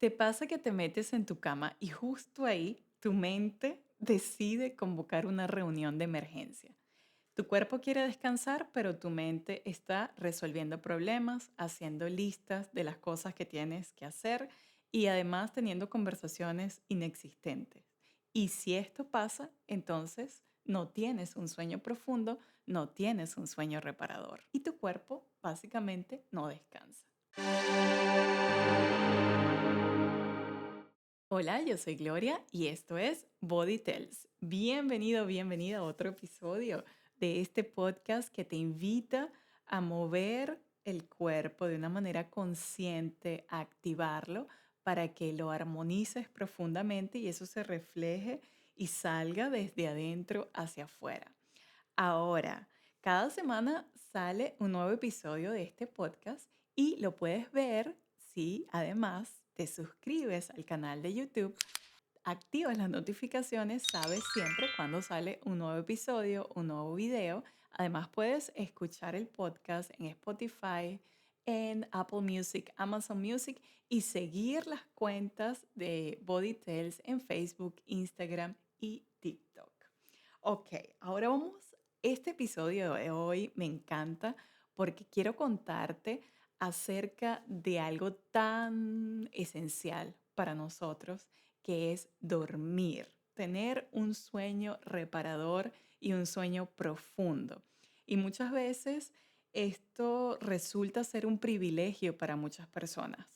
¿Te pasa que te metes en tu cama y justo ahí tu mente decide convocar una reunión de emergencia? Tu cuerpo quiere descansar, pero tu mente está resolviendo problemas, haciendo listas de las cosas que tienes que hacer y además teniendo conversaciones inexistentes. Y si esto pasa, entonces no tienes un sueño profundo, no tienes un sueño reparador y tu cuerpo básicamente no descansa. Hola, yo soy Gloria y esto es Body Tells. Bienvenido, bienvenida a otro episodio de este podcast que te invita a mover el cuerpo de una manera consciente, a activarlo para que lo armonices profundamente y eso se refleje y salga desde adentro hacia afuera. Ahora, cada semana sale un nuevo episodio de este podcast y lo puedes ver si además te suscribes al canal de YouTube, activas las notificaciones, sabes siempre cuando sale un nuevo episodio, un nuevo video. Además puedes escuchar el podcast en Spotify, en Apple Music, Amazon Music y seguir las cuentas de Body Tales en Facebook, Instagram y TikTok. Ok, ahora vamos. Este episodio de hoy me encanta porque quiero contarte acerca de algo tan esencial para nosotros que es dormir, tener un sueño reparador y un sueño profundo. Y muchas veces esto resulta ser un privilegio para muchas personas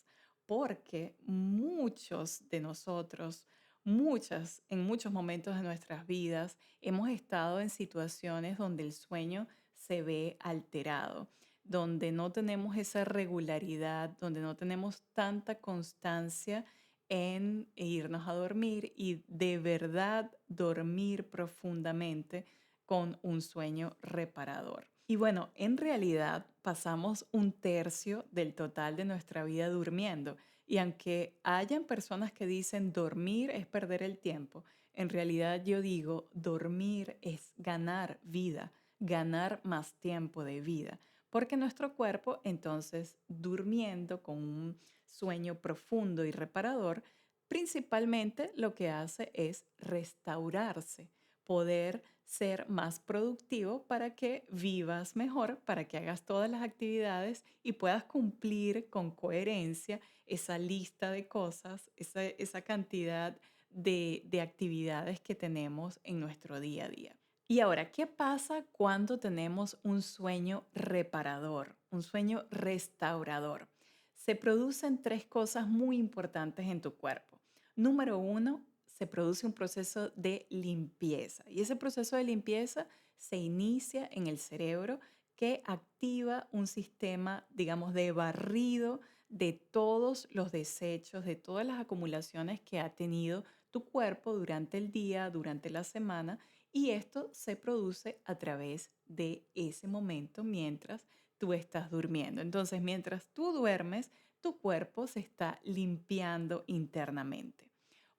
porque muchos de nosotros, en muchos momentos de nuestras vidas, hemos estado en situaciones donde el sueño se ve alterado, donde no tenemos esa regularidad, donde no tenemos tanta constancia en irnos a dormir y de verdad dormir profundamente con un sueño reparador. Y bueno, en realidad pasamos un tercio del total de nuestra vida durmiendo. Y aunque hayan personas que dicen dormir es perder el tiempo, en realidad yo digo dormir es ganar vida, ganar más tiempo de vida. Porque nuestro cuerpo entonces durmiendo con un sueño profundo y reparador, principalmente lo que hace es restaurarse, poder ser más productivo para que vivas mejor, para que hagas todas las actividades y puedas cumplir con coherencia esa lista de cosas, esa cantidad de actividades que tenemos en nuestro día a día. Y ahora, ¿qué pasa cuando tenemos un sueño reparador, un sueño restaurador? Se producen tres cosas muy importantes en tu cuerpo. Número uno, se produce un proceso de limpieza y ese proceso de limpieza se inicia en el cerebro que activa un sistema, digamos, de barrido de todos los desechos, de todas las acumulaciones que ha tenido tu cuerpo durante el día, durante la semana, y esto se produce a través de ese momento mientras tú estás durmiendo. Entonces, mientras tú duermes, tu cuerpo se está limpiando internamente.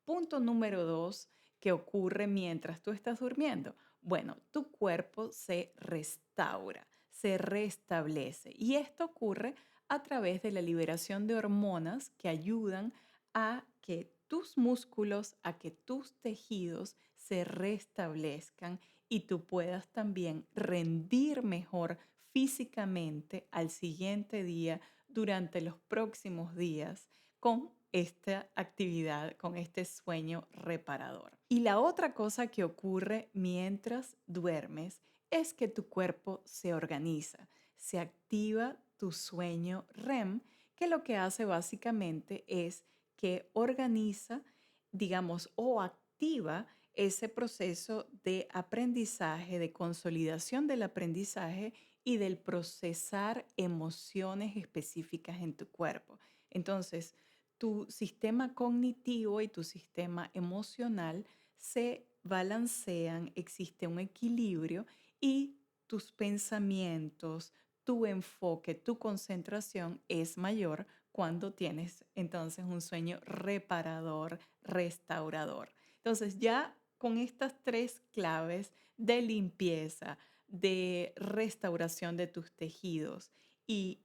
Punto número dos, ¿qué ocurre mientras tú estás durmiendo? Bueno, tu cuerpo se restaura, se restablece y esto ocurre a través de la liberación de hormonas que ayudan a que tus músculos, a que tus tejidos se restablezcan y tú puedas también rendir mejor físicamente al siguiente día durante los próximos días con esta actividad, con este sueño reparador. Y la otra cosa que ocurre mientras duermes es que tu cuerpo se organiza, se activa tu sueño REM, que lo que hace básicamente es que organiza, digamos, o activa ese proceso de aprendizaje, de consolidación del aprendizaje y del procesar emociones específicas en tu cuerpo. Entonces, tu sistema cognitivo y tu sistema emocional se balancean, existe un equilibrio y tus pensamientos, tu enfoque, tu concentración es mayor cuando tienes entonces un sueño reparador, restaurador. Entonces ya con estas tres claves de limpieza, de restauración de tus tejidos y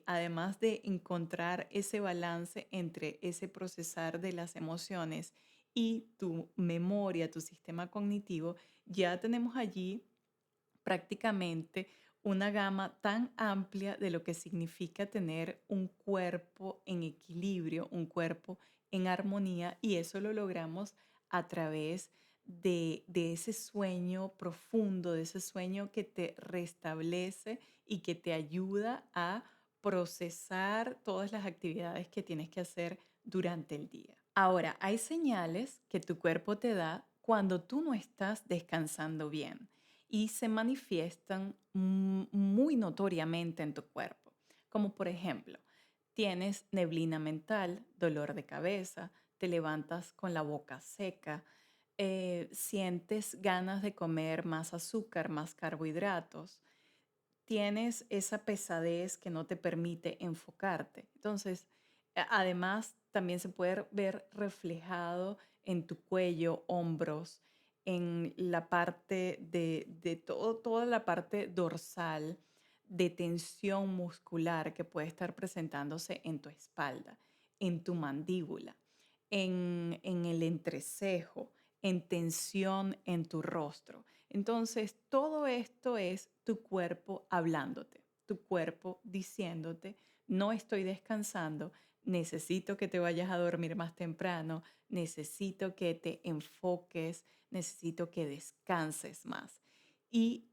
además de encontrar ese balance entre ese procesar de las emociones y tu memoria, tu sistema cognitivo, ya tenemos allí prácticamente una gama tan amplia de lo que significa tener un cuerpo en equilibrio, un cuerpo en armonía, y eso lo logramos a través de ese sueño profundo, de ese sueño que te restablece y que te ayuda a procesar todas las actividades que tienes que hacer durante el día. Ahora, hay señales que tu cuerpo te da cuando tú no estás descansando bien y se manifiestan muy notoriamente en tu cuerpo, como por ejemplo, tienes neblina mental, dolor de cabeza, te levantas con la boca seca, sientes ganas de comer más azúcar, más carbohidratos, tienes esa pesadez que no te permite enfocarte. Entonces, además, también se puede ver reflejado en tu cuello, hombros, en la parte de toda la parte dorsal de tensión muscular que puede estar presentándose en tu espalda, en tu mandíbula, en el entrecejo, en tensión en tu rostro. Entonces, todo esto es tu cuerpo hablándote, tu cuerpo diciéndote, no estoy descansando, necesito que te vayas a dormir más temprano, necesito que te enfoques, necesito que descanses más. Y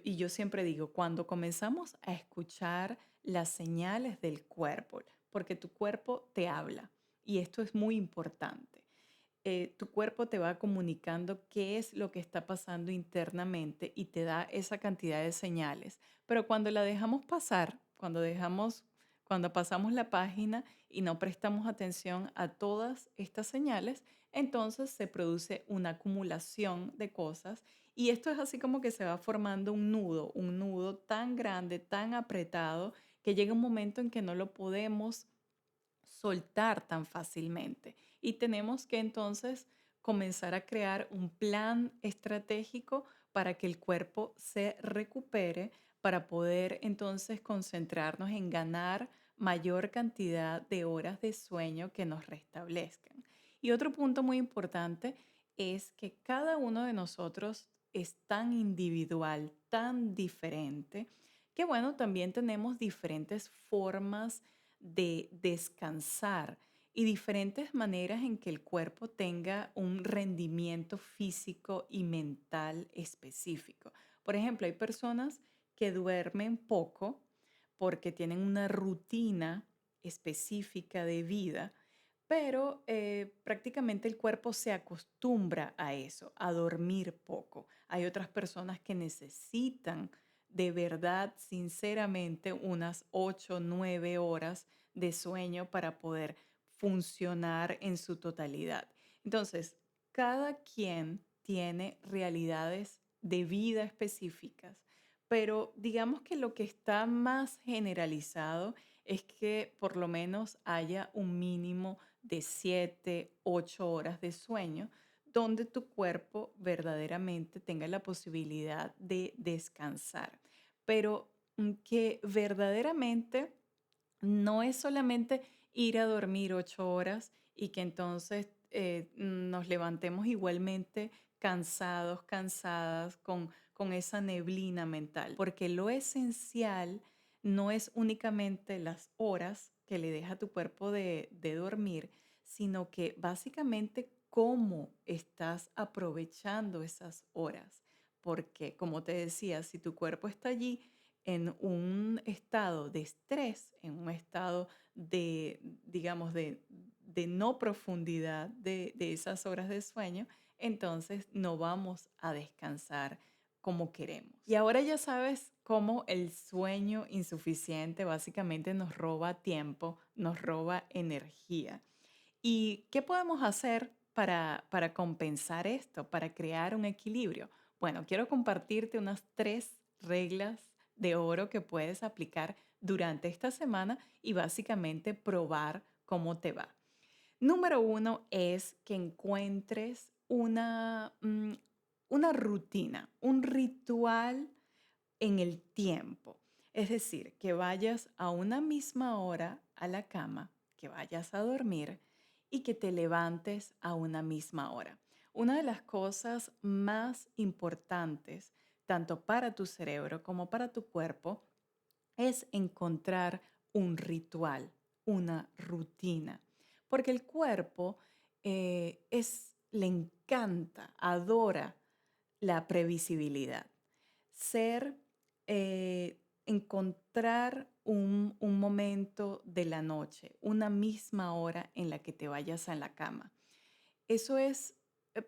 yo siempre digo, cuando comenzamos a escuchar las señales del cuerpo, porque tu cuerpo te habla, y esto es muy importante, tu cuerpo te va comunicando qué es lo que está pasando internamente y te da esa cantidad de señales. Pero cuando la dejamos pasar, cuando pasamos la página y no prestamos atención a todas estas señales, entonces se produce una acumulación de cosas y esto es así como que se va formando un nudo tan grande, tan apretado, que llega un momento en que no lo podemos soltar tan fácilmente. Y tenemos que entonces comenzar a crear un plan estratégico para que el cuerpo se recupere, para poder entonces concentrarnos en ganar mayor cantidad de horas de sueño que nos restablezcan. Y otro punto muy importante es que cada uno de nosotros es tan individual, tan diferente, que bueno, también tenemos diferentes formas de descansar y diferentes maneras en que el cuerpo tenga un rendimiento físico y mental específico. Por ejemplo, hay personas que duermen poco porque tienen una rutina específica de vida, pero prácticamente el cuerpo se acostumbra a eso, a dormir poco. Hay otras personas que necesitan de verdad, sinceramente, unas 8 9 horas de sueño para poder funcionar en su totalidad. Entonces, cada quien tiene realidades de vida específicas, pero digamos que lo que está más generalizado es que por lo menos haya un mínimo de 7 8 horas de sueño donde tu cuerpo verdaderamente tenga la posibilidad de descansar. Pero que verdaderamente no es solamente ir a dormir 8 horas y que entonces nos levantemos igualmente cansados, cansadas, con esa neblina mental, porque lo esencial no es únicamente las horas que le deja tu cuerpo de dormir, sino que básicamente cómo estás aprovechando esas horas. Porque, como te decía, si tu cuerpo está allí en un estado de estrés, en un estado de, digamos, de no profundidad de esas horas de sueño, entonces no vamos a descansar como queremos. Y ahora ya sabes cómo el sueño insuficiente básicamente nos roba tiempo, nos roba energía. ¿Y qué podemos hacer para compensar esto, para crear un equilibrio? Bueno, quiero compartirte unas 3 reglas de oro que puedes aplicar durante esta semana y básicamente probar cómo te va. Número uno es que encuentres una rutina, un ritual en el tiempo. Es decir, que vayas a una misma hora a la cama, que vayas a dormir y que te levantes a una misma hora. Una de las cosas más importantes, tanto para tu cerebro como para tu cuerpo, es encontrar un ritual, una rutina, porque el cuerpo le encanta, adora la previsibilidad. Ser, encontrar un momento de la noche, una misma hora en la que te vayas a la cama. Eso es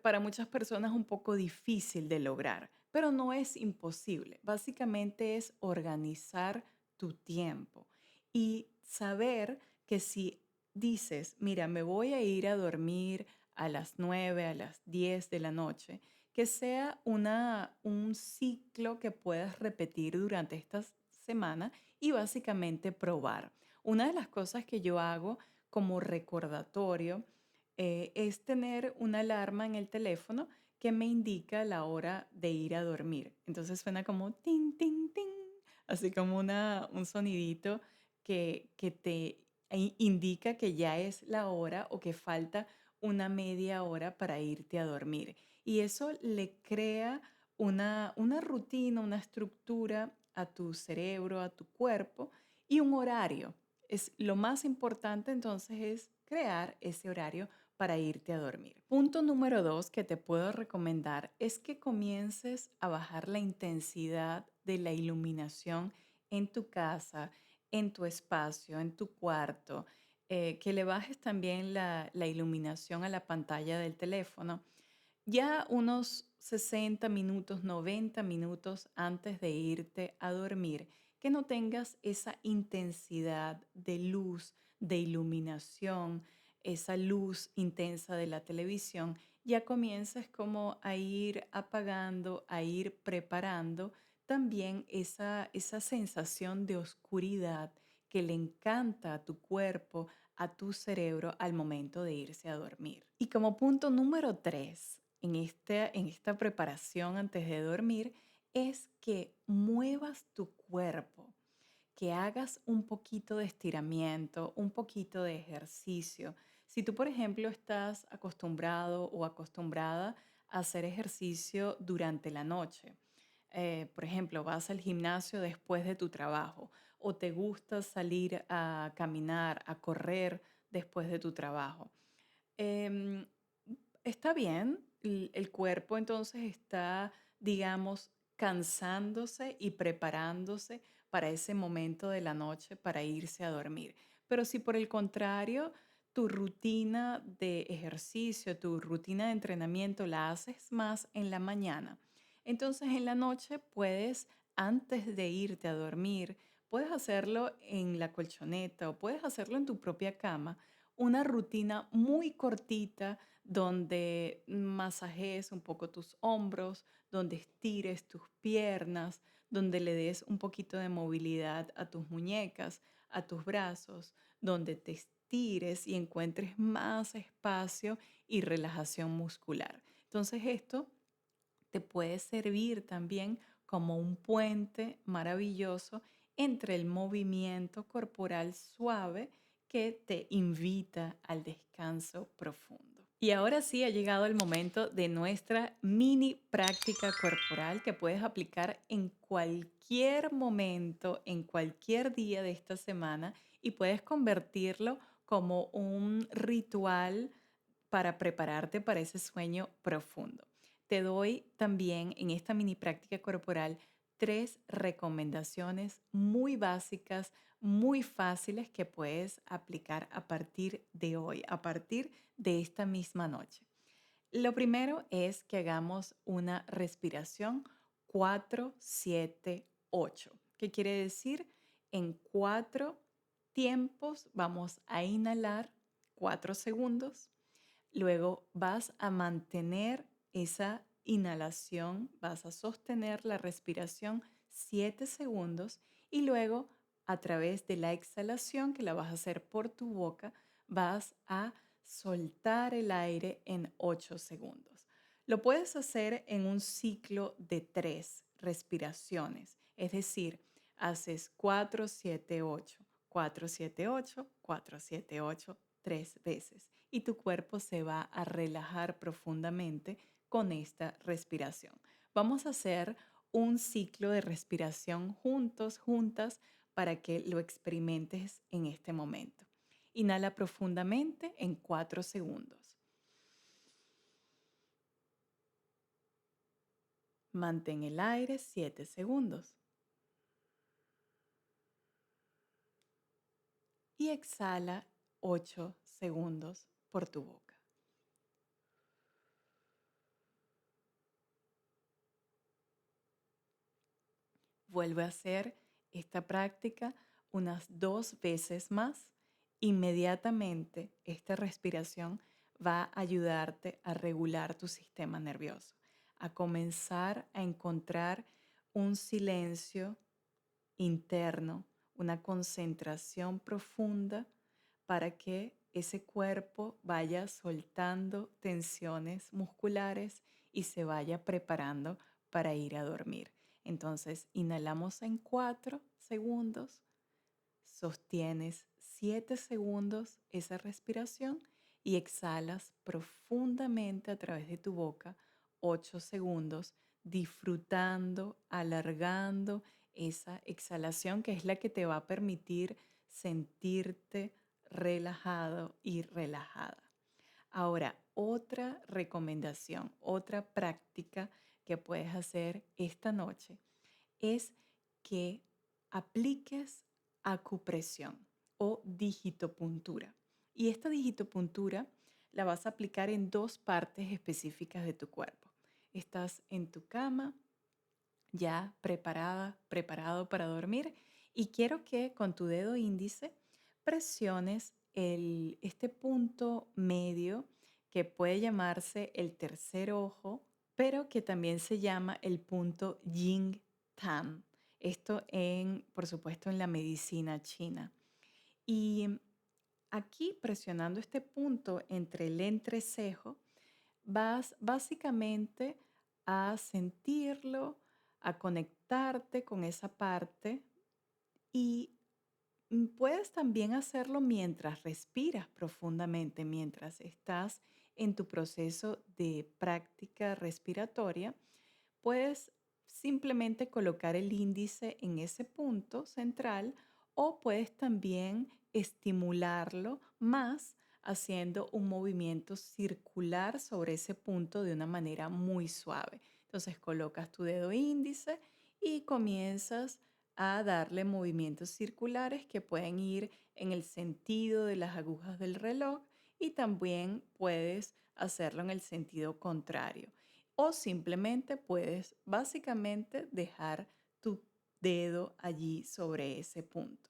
para muchas personas un poco difícil de lograr, pero no es imposible. Básicamente es organizar tu tiempo y saber que si dices, mira, me voy a ir a dormir a las 9, a las 10 de la noche, que sea un ciclo que puedas repetir durante esta semana y básicamente probar. Una de las cosas que yo hago como recordatorio es tener una alarma en el teléfono que me indica la hora de ir a dormir. Entonces suena como tin, tin, tin, así como un sonidito que te indica que ya es la hora o que falta una media hora para irte a dormir. Y eso le crea una rutina, una estructura a tu cerebro, a tu cuerpo y un horario. Es lo más importante entonces es crear ese horario para irte a dormir. Punto número 2 que te puedo recomendar es que comiences a bajar la intensidad de la iluminación en tu casa, en tu espacio, en tu cuarto, que le bajes también la iluminación a la pantalla del teléfono. Ya unos 60 minutos, 90 minutos antes de irte a dormir, que no tengas esa intensidad de luz, de iluminación, esa luz intensa de la televisión, ya comiences como a ir apagando, a ir preparando también esa sensación de oscuridad que le encanta a tu cuerpo, a tu cerebro al momento de irse a dormir. Y como punto número 3 en esta preparación antes de dormir, es que muevas tu cuerpo, que hagas un poquito de estiramiento, un poquito de ejercicio. Si tú, por ejemplo, estás acostumbrado o acostumbrada a hacer ejercicio durante la noche, por ejemplo, vas al gimnasio después de tu trabajo o te gusta salir a caminar, a correr después de tu trabajo. Em, Está bien, el cuerpo entonces está, digamos, cansándose y preparándose para ese momento de la noche para irse a dormir. Pero si por el contrario, tu rutina de ejercicio, tu rutina de entrenamiento la haces más en la mañana, entonces en la noche puedes, antes de irte a dormir, puedes hacerlo en la colchoneta o puedes hacerlo en tu propia cama, una rutina muy cortita donde masajees un poco tus hombros, donde estires tus piernas, donde le des un poquito de movilidad a tus muñecas, a tus brazos, donde te estires y encuentres más espacio y relajación muscular. Entonces esto te puede servir también como un puente maravilloso entre el movimiento corporal suave que te invita al descanso profundo. Y ahora sí ha llegado el momento de nuestra mini práctica corporal que puedes aplicar en cualquier momento, en cualquier día de esta semana y puedes convertirlo como un ritual para prepararte para ese sueño profundo. Te doy también en esta mini práctica corporal 3 recomendaciones muy básicas, muy fáciles que puedes aplicar a partir de hoy, a partir de esta misma noche. Lo primero es que hagamos una respiración 4-7-8. ¿Qué quiere decir? En 4 tiempos vamos a inhalar 4 segundos. Luego vas a mantener esa inhalación, vas a sostener la respiración 7 segundos y luego a través de la exhalación que la vas a hacer por tu boca, vas a soltar el aire en 8 segundos. Lo puedes hacer en un ciclo de 3 respiraciones, es decir, haces 4, 7, 8, 4, 7, 8, 4, 7, 8, 3 veces. Y tu cuerpo se va a relajar profundamente con esta respiración. Vamos a hacer un ciclo de respiración juntos, juntas, para que lo experimentes en este momento. Inhala profundamente en 4 segundos. Mantén el aire 7 segundos. Y exhala 8 segundos por tu boca. Vuelve a hacer esta práctica unas 2 veces más. Inmediatamente esta respiración va a ayudarte a regular tu sistema nervioso, a comenzar a encontrar un silencio interno, una concentración profunda para que ese cuerpo vaya soltando tensiones musculares y se vaya preparando para ir a dormir. Entonces, inhalamos en 4 segundos, sostienes 7 segundos esa respiración y exhalas profundamente a través de tu boca 8 segundos, disfrutando, alargando esa exhalación que es la que te va a permitir sentirte relajado y relajada. Ahora, otra recomendación, otra práctica que puedes hacer esta noche es que apliques acupresión o digitopuntura. Y esta digitopuntura la vas a aplicar en 2 partes específicas de tu cuerpo. Estás en tu cama, ya preparada, preparado para dormir, y quiero que con tu dedo índice presiones este punto medio que puede llamarse el tercer ojo, pero que también se llama el punto Yin Tan. Esto por supuesto, en la medicina china. Y aquí, presionando este punto entre el entrecejo, vas básicamente a sentirlo, a conectarte con esa parte y puedes también hacerlo mientras respiras profundamente, mientras estás en tu proceso de práctica respiratoria. Puedes simplemente colocar el índice en ese punto central o puedes también estimularlo más haciendo un movimiento circular sobre ese punto de una manera muy suave. Entonces colocas tu dedo índice y comienzas a darle movimientos circulares que pueden ir en el sentido de las agujas del reloj y también puedes hacerlo en el sentido contrario. O simplemente puedes básicamente dejar tu dedo allí sobre ese punto.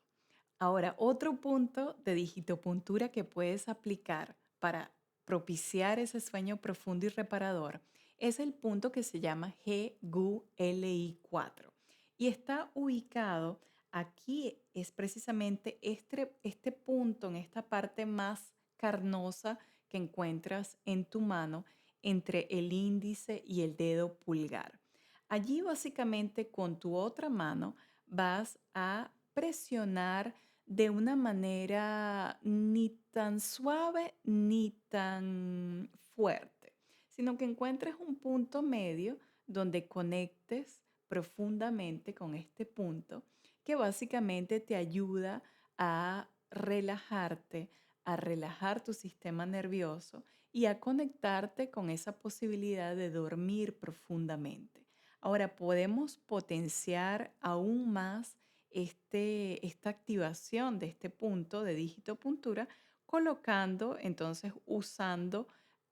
Ahora, otro punto de digitopuntura que puedes aplicar para propiciar ese sueño profundo y reparador es el punto que se llama GULI4 y está ubicado aquí, es precisamente este punto en esta parte más carnosa que encuentras en tu mano entre el índice y el dedo pulgar. Allí básicamente con tu otra mano vas a presionar de una manera ni tan suave ni tan fuerte, sino que encuentres un punto medio donde conectes profundamente con este punto que básicamente te ayuda a relajarte, a relajar tu sistema nervioso y a conectarte con esa posibilidad de dormir profundamente. Ahora podemos potenciar aún más esta activación de este punto de digitopuntura colocando, entonces usando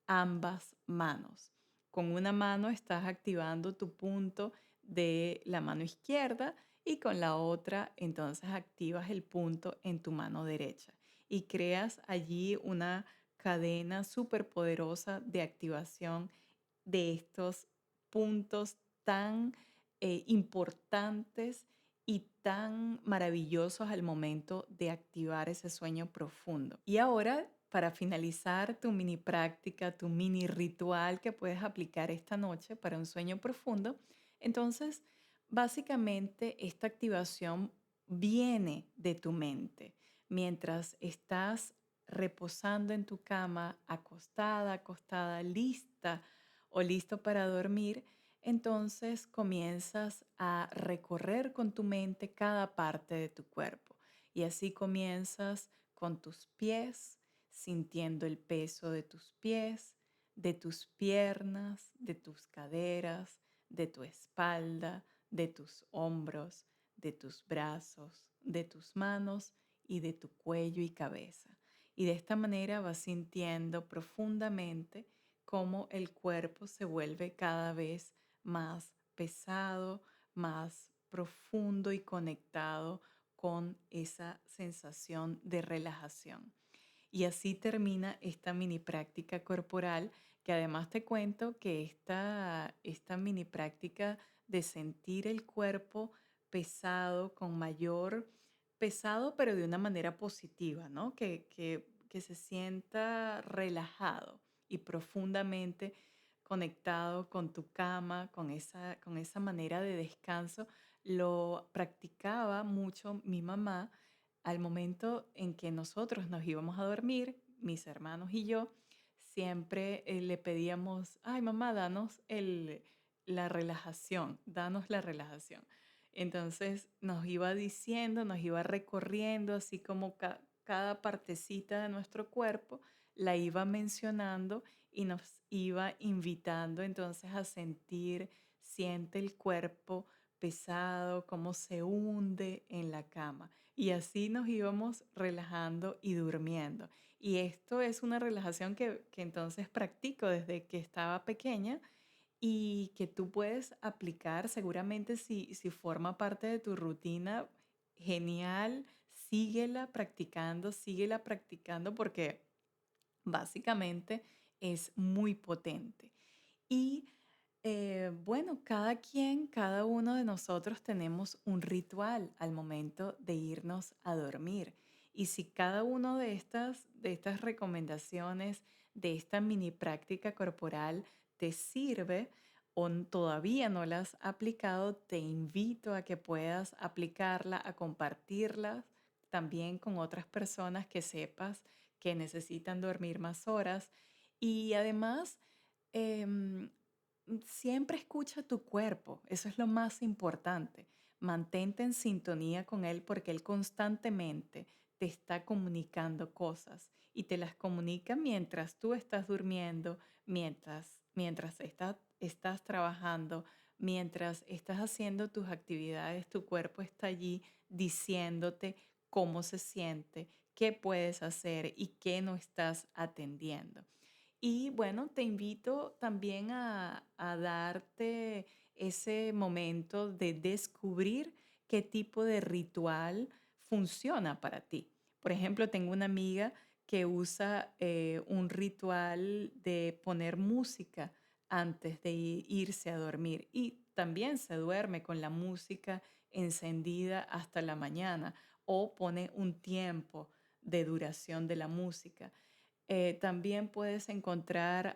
ambas manos. Con una mano estás activando tu punto de la mano izquierda y con la otra entonces activas el punto en tu mano derecha y creas allí una cadena súper poderosa de activación de estos puntos tan importantes y tan maravillosos al momento de activar ese sueño profundo. Y ahora, para finalizar tu mini práctica, tu mini ritual que puedes aplicar esta noche para un sueño profundo, entonces Básicamente, esta activación viene de tu mente. Mientras estás reposando en tu cama, acostada, acostada, lista o listo para dormir, entonces comienzas a recorrer con tu mente cada parte de tu cuerpo. Y así comienzas con tus pies, sintiendo el peso de tus pies, de tus piernas, de tus caderas, de tu espalda, de tus hombros, de tus brazos, de tus manos y de tu cuello y cabeza. Y de esta manera vas sintiendo profundamente cómo el cuerpo se vuelve cada vez más pesado, más profundo y conectado con esa sensación de relajación. Y así termina esta mini práctica corporal, que además te cuento que esta mini práctica de sentir el cuerpo pesado, con mayor pesado, pero de una manera positiva, ¿no? Que se sienta relajado y profundamente conectado con tu cama, con esa manera de descanso. Lo practicaba mucho mi mamá al momento en que nosotros nos íbamos a dormir, mis hermanos y yo, siempre le pedíamos, ay mamá, la relajación, danos la relajación. Entonces nos iba diciendo, nos iba recorriendo, así como cada partecita de nuestro cuerpo, la iba mencionando y nos iba invitando entonces a sentir, siente el cuerpo pesado, cómo se hunde en la cama. Y así nos íbamos relajando y durmiendo. Y esto es una relajación que entonces practico desde que estaba pequeña y que tú puedes aplicar seguramente si forma parte de tu rutina. Genial, síguela practicando porque básicamente es muy potente. Y bueno, cada uno de nosotros tenemos un ritual al momento de irnos a dormir. Y si cada una de estas recomendaciones, de esta mini práctica corporal te sirve o todavía no la has aplicado, te invito a que puedas aplicarla, a compartirla también con otras personas que sepas que necesitan dormir más horas. Y además, em, siempre escucha tu cuerpo, eso es lo más importante. Mantente en sintonía con él porque él constantemente te está comunicando cosas y te las comunica mientras tú estás durmiendo, mientras estás trabajando, mientras estás haciendo tus actividades, tu cuerpo está allí diciéndote cómo se siente, qué puedes hacer y qué no estás atendiendo. Y bueno, te invito también a darte ese momento de descubrir qué tipo de ritual funciona para ti. Por ejemplo, tengo una amiga que usa un ritual de poner música antes de irse a dormir y también se duerme con la música encendida hasta la mañana o pone un tiempo de duración de la música. También puedes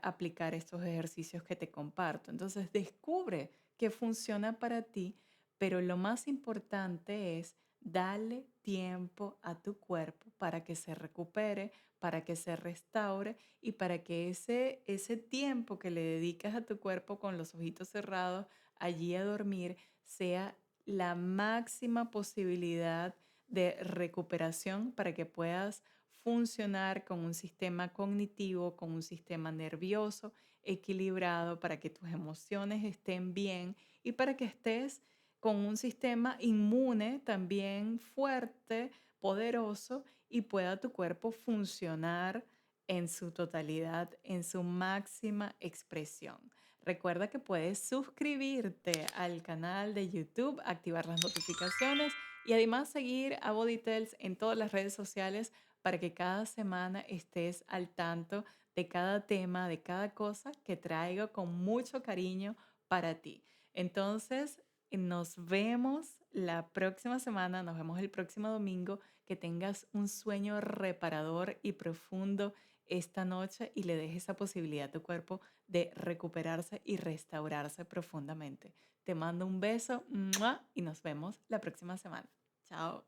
aplicar estos ejercicios que te comparto. Entonces, descubre qué funciona para ti, pero lo más importante es darle tiempo a tu cuerpo para que se recupere, para que se restaure y para que ese tiempo que le dedicas a tu cuerpo con los ojitos cerrados allí a dormir sea la máxima posibilidad de recuperación para que puedas funcionar con un sistema cognitivo, con un sistema nervioso equilibrado, para que tus emociones estén bien y para que estés con un sistema inmune también fuerte, poderoso y pueda tu cuerpo funcionar en su totalidad, en su máxima expresión. Recuerda que puedes suscribirte al canal de YouTube, activar las notificaciones y además seguir a BodyTels en todas las redes sociales para que cada semana estés al tanto de cada tema, de cada cosa que traigo con mucho cariño para ti. Entonces, nos vemos la próxima semana, nos vemos el próximo domingo. Que tengas un sueño reparador y profundo esta noche y le dejes esa posibilidad a tu cuerpo de recuperarse y restaurarse profundamente. Te mando un beso ¡mua! Y nos vemos la próxima semana. Chao.